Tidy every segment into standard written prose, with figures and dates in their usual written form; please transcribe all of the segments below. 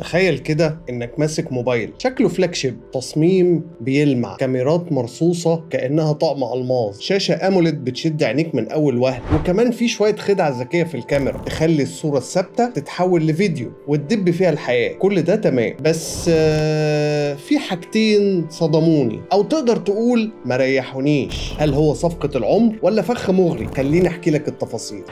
تخيل كده انك ماسك موبايل شكله فلاج شيب، تصميم بيلمع، كاميرات مرصوصة كأنها طقم ألماظ، شاشة أموليد بتشد عينيك من أول وهلة، وكمان في شوية خدعة ذكية في الكاميرا تخلي الصورة الثابتة تتحول لفيديو وتدب فيها الحياة. كل ده تمام، بس في حاجتين صدموني، أو تقدر تقول ما ريحونيش. هل هو صفقة العمر ولا فخ مغري؟ خليني أحكي لك التفاصيل.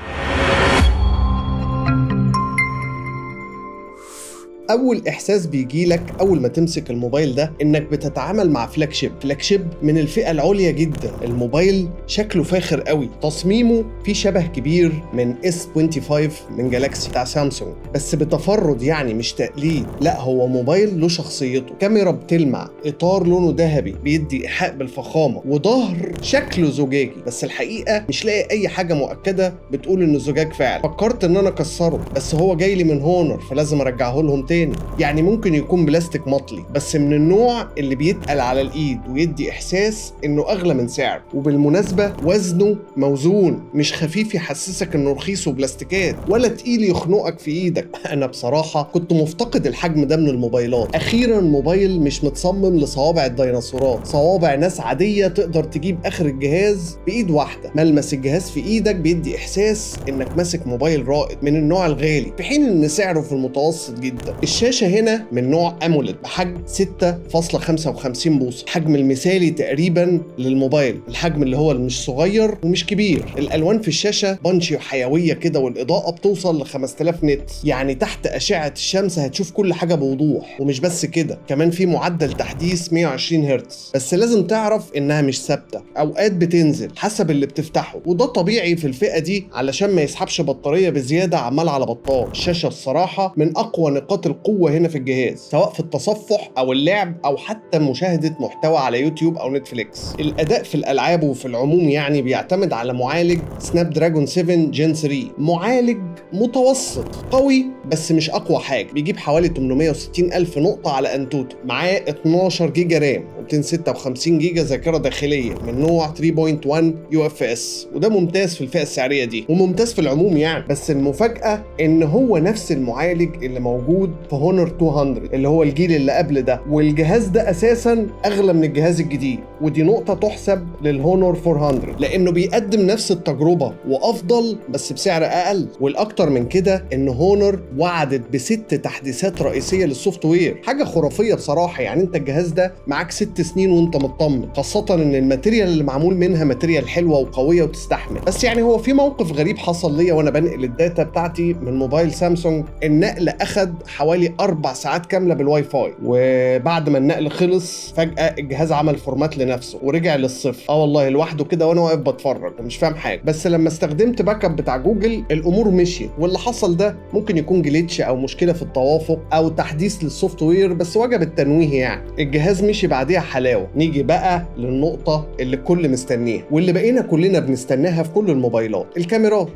اول احساس بيجيلك اول ما تمسك الموبايل ده انك بتتعامل مع فلاج شيب من الفئه العليا جدا. الموبايل شكله فاخر قوي، تصميمه فيه شبه كبير من S25 من جالاكسي بتاع سامسونج، بس بتفرد، يعني مش تقليد، لا هو موبايل له شخصيته. كاميرا بتلمع، اطار لونه ذهبي بيدي ايحاء بالفخامه، وظهر شكله زجاجي، بس الحقيقه مش لاقي اي حاجه مؤكده بتقول انه زجاج فعلا. فكرت ان انا اكسره، بس هو جاي لي من هونر فلازم ارجعه لهم تاني. يعني ممكن يكون بلاستيك مطلي، بس من النوع اللي بيتقل على الايد ويدي احساس انه اغلى من سعره. وبالمناسبه وزنه موزون، مش خفيف يحسسك انه رخيص وبلاستيكات، ولا تقيل يخنقك في ايدك. انا بصراحه كنت مفتقد الحجم ده من الموبايلات. اخيرا موبايل مش متصمم لصوابع الديناصورات، صوابع ناس عاديه تقدر تجيب اخر الجهاز بايد واحده. ملمس الجهاز في ايدك بيدي احساس انك ماسك موبايل رائد من النوع الغالي، في حين ان سعره في المتوسط جدا. الشاشة هنا من نوع أموليد بحجم 6.55 بوصة، حجم المثالي تقريبا للموبايل، الحجم اللي هو مش صغير ومش كبير. الألوان في الشاشة بانشي وحيوية كده، والإضاءة بتوصل ل 5000 نت، يعني تحت أشعة الشمس هتشوف كل حاجة بوضوح. ومش بس كده، كمان في معدل تحديث 120 هرتز، بس لازم تعرف إنها مش ثابتة، أوقات بتنزل حسب اللي بتفتحه، وده طبيعي في الفئة دي علشان ما يسحبش بطارية بزيادة عمال على بطال. الشاشة الصراحة من أقوى نقاط القوة هنا في الجهاز، سواء في التصفح او اللعب او حتى مشاهدة محتوى على يوتيوب او نتفليكس. الاداء في الالعاب وفي العموم يعني بيعتمد على معالج سناب دراجون 7 جين 3، معالج متوسط قوي بس مش اقوى حاجة، بيجيب حوالي 860 الف نقطة على انتوتو. معاه 12 جيجا رام و256 جيجا ذاكرة داخلية من نوع 3.1 UFS، وده ممتاز في الفئة السعرية دي، وممتاز في العموم يعني. بس المفاجأة ان هو نفس المعالج اللي موجود في هونر 200 اللي هو الجيل اللي قبل ده، والجهاز ده اساسا اغلى من الجهاز الجديد، ودي نقطة تحسب للهونر 400 لانه بيقدم نفس التجربة وافضل بس بسعر اقل. والاكتر من كده ان هونر وعدت ب6 تحديثات رئيسية للسوفت وير، حاجة خرافية بصراحة. يعني انت الجهاز ده معاك 6 سنين وانت مطمن، خاصة ان الماتيريال اللي معمول منها ماتيريال حلوة وقوية وتستحمل. بس يعني هو في موقف غريب حصل ليا وانا بنقل الداتا بتاعتي من موبايل سامسونج. النقل اخد حوالي 4 ساعات كاملة بالواي فاي، وبعد ما النقل خلص فجأة الجهاز عمل فورمات لنفسه ورجع للصفر. والله لوحده كده وانا واقف بتفرج ومش فاهم حاجة. بس لما استخدمت باك اب بتاع جوجل الامور مشيت، واللي حصل ده ممكن يكون جليتش او مشكلة في التوافق او تحديث للسوفت وير، بس وجب التنويه يعني. الجهاز مشي بعديها حلاوة. نيجي بقى للنقطة اللي الكل مستنيها واللي بقينا كلنا بنستناها في كل الموبايلات،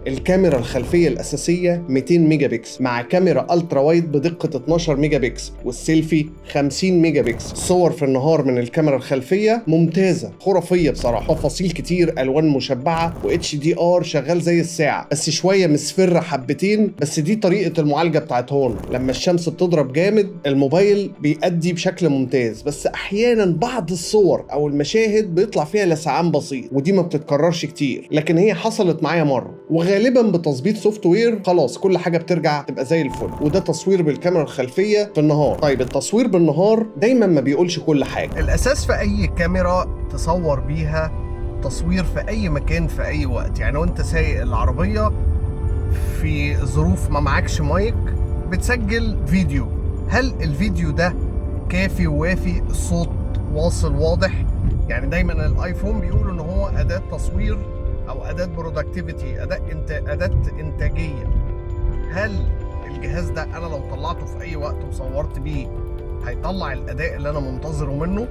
الكاميرا الخلفية الأساسية 200 ميجا بكسل مع كاميرا الترا وايد بدقة 12 ميجا بكسل، والسيلفي 50 ميجا بكسل. الصور في النهار من الكاميرا الخلفية ممتازة خرافية بصراحة، تفاصيل كتير، ألوان مشبعة، و HDR شغال زي الساعة، بس شوية مصفرة حبتين، بس دي طريقة المعالجة بتاعت هونر. لما الشمس بتضرب جامد الموبايل بيأدي بشكل ممتاز، بس أحيانا بعض الصور أو المشاهد بيطلع فيها لسعان بسيط، ودي ما بتتكررش كتير، لكن هي حصلت معايا مرة، وغالبا بتظبيط سوفت وير خلاص كل حاجة بترجع تبقى زي الفل. وده تصوير بالكاميرا الخلفية في النهار. طيب التصوير بالنهار دايما ما بيقولش كل حاجة. الأساس في أي كاميرا تصور بيها تصوير في أي مكان في أي وقت، يعني وانت سايق العربية في ظروف ما معكش مايك بتسجل فيديو، هل الفيديو ده كافي ووافي؟ الصوت واصل واضح؟ يعني دايما الايفون بيقولوا ان هو أداة تصوير او أداة برودكتيفيتي، أداة إنتاجية. هل الجهاز ده انا لو طلعته في اي وقت وصورت بيه هيطلع الاداء اللي انا منتظره منه؟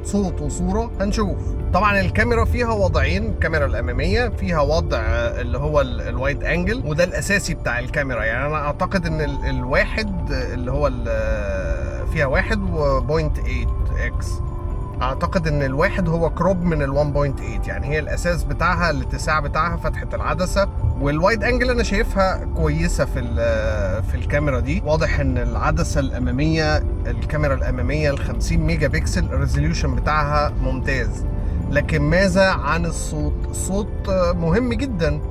صوت وصورة هنشوف. طبعا الكاميرا فيها وضعين، الكاميرا الامامية فيها وضع اللي هو الوايد انجل، وده الاساسي بتاع الكاميرا. يعني انا اعتقد ان الواحد اللي هو فيها 1.8 اكس، اعتقد ان الواحد هو كروب من ال 1.8، يعني هي الاساس بتاعها الاتساع بتاعها فتحة العدسة والوايد انجل انا شايفها كويسه في الكاميرا دي. واضح ان العدسه الاماميه، الكاميرا الاماميه ال 50 ميجا بكسل الريزوليوشن بتاعها ممتاز. لكن ماذا عن الصوت؟ الصوت مهم جدا،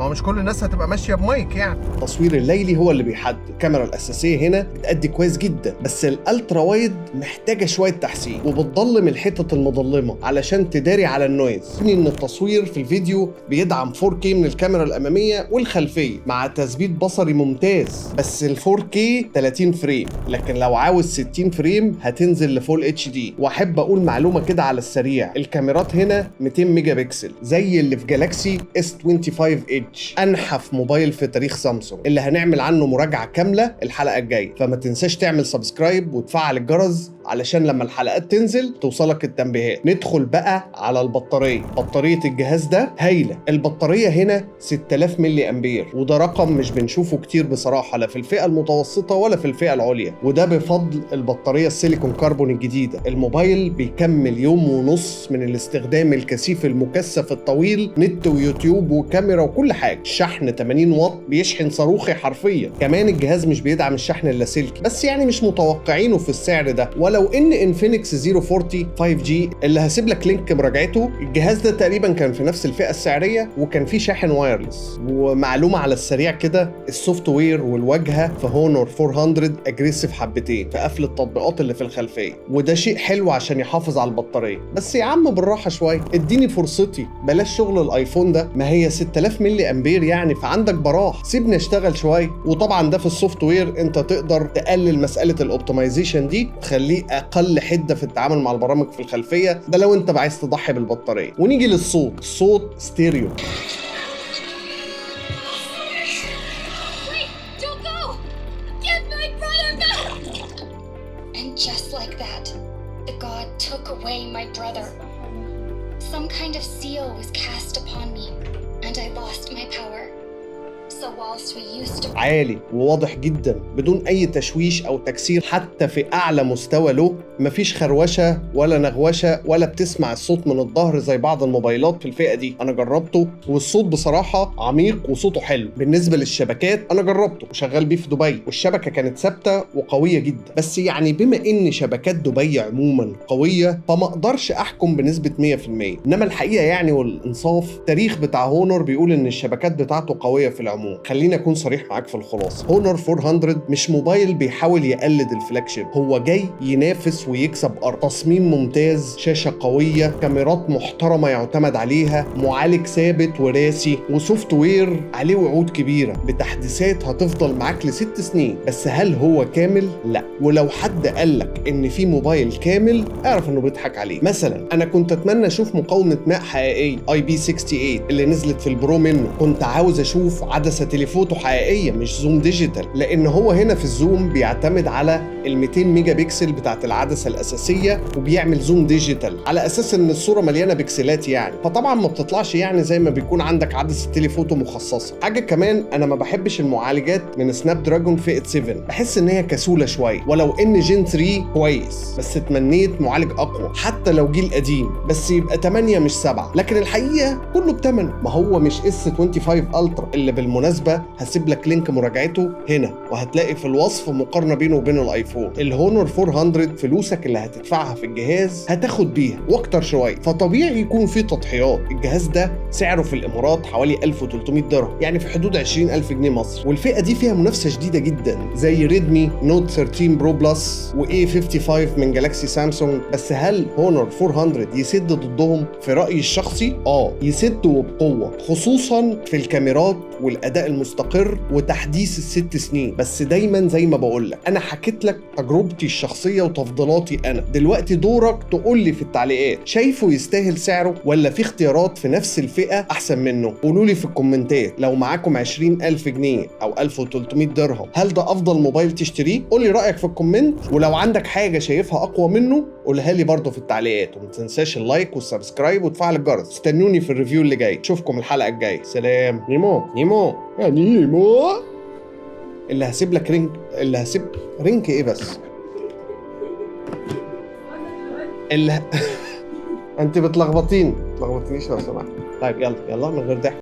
هو مش كل الناس هتبقى ماشيه بمايك يعني. التصوير الليلي هو اللي بيحدد. الكاميرا الاساسيه هنا بتأدي كويس جدا، بس الالترا وايد محتاجه شويه تحسين، وبتضلم الحتت المظلمه علشان تداري على النويز. ان التصوير في الفيديو بيدعم 4K من الكاميرا الاماميه والخلفيه مع تثبيت بصري ممتاز، بس ال 4K 30 فريم، لكن لو عاوز 60 فريم هتنزل لفول اتش دي. واحب اقول معلومه كده على السريع، الكاميرات هنا 200 ميجا بكسل زي اللي في جالاكسي S25 Edge، انحف موبايل في تاريخ سامسونج، اللي هنعمل عنه مراجعه كامله الحلقه الجايه. فما تنساش تعمل سبسكرايب وتفعل الجرس علشان لما الحلقات تنزل توصلك التنبيهات. ندخل بقى على البطاريه. بطاريه الجهاز ده هايله. البطاريه هنا 6000 ملي امبير، وده رقم مش بنشوفه كتير بصراحه، لا في الفئه المتوسطه ولا في الفئه العليا، وده بفضل البطاريه السيليكون كربون الجديده. الموبايل بيكمل يوم ونص من الاستخدام الكثيف المكثف الطويل، نت ويوتيوب وكاميرا وكل حاجه. الشحن 80 واط بيشحن صاروخي حرفيا. كمان الجهاز مش بيدعم الشحن اللاسلكي، بس يعني مش متوقعينه في السعر ده. ولو ان انفينكس 040 5G اللي هسيب لك لينك مراجعته، الجهاز ده تقريبا كان في نفس الفئه السعريه وكان فيه شاحن وايرلس. ومعلومه على السريع كده، السوفت وير والواجهه في هونور 400 اجريسيف حبتين في قفل التطبيقات اللي في الخلفيه، وده شيء حلو عشان يحافظ على البطاريه. بس يا عم بالراحه شويه، اديني فرصتي، بلاش شغل الايفون ده. ما هي 6000 ملي امبير يعني، فعندك براح، سيبني اشتغل شويه. وطبعا ده في السوفت وير انت تقدر تقلل مساله الاوبتمايزيشن دي، تخليه اقل حده في التعامل مع البرامج في الخلفيه، ده لو انت عايز تضحي بالبطاريه. ونيجي للصوت. الصوت ستيريو. Just like that, the god took away my brother. Some kind of seal was cast upon me, and I lost my power. So whilst we used to... عالي وواضح جدا بدون اي تشويش او تكسير، حتى في اعلى مستوى له. مفيش خروشه ولا نغوشه ولا بتسمع الصوت من الظهر زي بعض الموبايلات في الفئه دي. انا جربته والصوت بصراحه عميق وصوته حلو. بالنسبه للشبكات انا جربته وشغال بيه في دبي، والشبكه كانت ثابته وقويه جدا. بس يعني بما ان شبكات دبي عموما قويه، فما اقدرش احكم بنسبه 100%. انما الحقيقه يعني والانصاف، التاريخ بتاع هونور بيقول ان الشبكات بتاعته قويه في العموم. خليني اكون صريح معاك في الخلاصه، هونور 400 مش موبايل بيحاول يقلد الفلاج شيب، هو جاي ينافس ويكسب ارض. تصميم ممتاز، شاشه قويه، كاميرات محترمه يعتمد عليها، معالج ثابت وراسي، وسوفت وير عليه وعود كبيره بتحديثات هتفضل معاك ل6 سنين. بس هل هو كامل؟ لا. ولو حد قالك ان في موبايل كامل، اعرف انه بيضحك عليه. مثلا انا كنت اتمنى اشوف مقاومه ماء حقيقيه IP68 اللي نزلت في البرو منه. كنت عاوز اشوف عدسه تليفوتو حقيقيه مش زوم ديجيتال، لان هو هنا في الزوم بيعتمد على ال 200 ميجا بكسل بتاعت العدسه الاساسيه، وبيعمل زوم ديجيتال على اساس ان الصوره مليانه بكسلات يعني، فطبعا ما بتطلعش يعني زي ما بيكون عندك عدسه تليفوتو مخصصه. حاجه كمان، انا ما بحبش المعالجات من سناب دراجون فئه 7، بحس ان هي كسوله شويه. ولو ان جين 3 كويس، بس اتمنيت معالج اقوى حتى لو جيل قديم، بس يبقى 8 مش 7. لكن الحقيقه كله ب8. ما هو مش S25 الترا اللي بالمناسبه هسيب لك لينك مراجعته هنا، وهتلاقي في الوصف مقارنه بينه وبين الايفون. الهونور 400 فلوسك اللي هتدفعها في الجهاز هتاخد بيها واكتر شويه، فطبيعي يكون في تضحيات. الجهاز ده سعره في الامارات حوالي 1300 درهم، يعني في حدود 20000 جنيه مصر. والفئه دي فيها منافسه شديده جدا زي ريدمي نوت 13 برو بلس وA55 من جالاكسي سامسونج. بس هل هونور 400 يسد ضدهم؟ في رايي الشخصي يسد وبقوه، خصوصا في الكاميرات والاداء المستقر وتحديث ال6 سنين. بس دايما زي ما بقول لك، انا حكيت لك تجربتي الشخصيه وتفضيلاتي انا. دلوقتي دورك تقول لي في التعليقات، شايفه يستاهل سعره ولا في اختيارات في نفس الفئه احسن منه؟ قولوا لي في الكومنتات. لو معاكم 20000 جنيه او 1300 درهم، هل ده افضل موبايل تشتريه؟ قول لي رايك في الكومنت، ولو عندك حاجه شايفها اقوى منه قولها لي برضه في التعليقات. وما تنساش اللايك والسبسكرايب وتفعل الجرس. استنوني في الريفيو اللي جاي. اشوفكم الحلقه الجايه. سلام. نيمو يا نيمو. اللي هسيب لك رينك ايه بس انت بتلخبطينيش لو سمحت. طيب يلا من غير ضحك.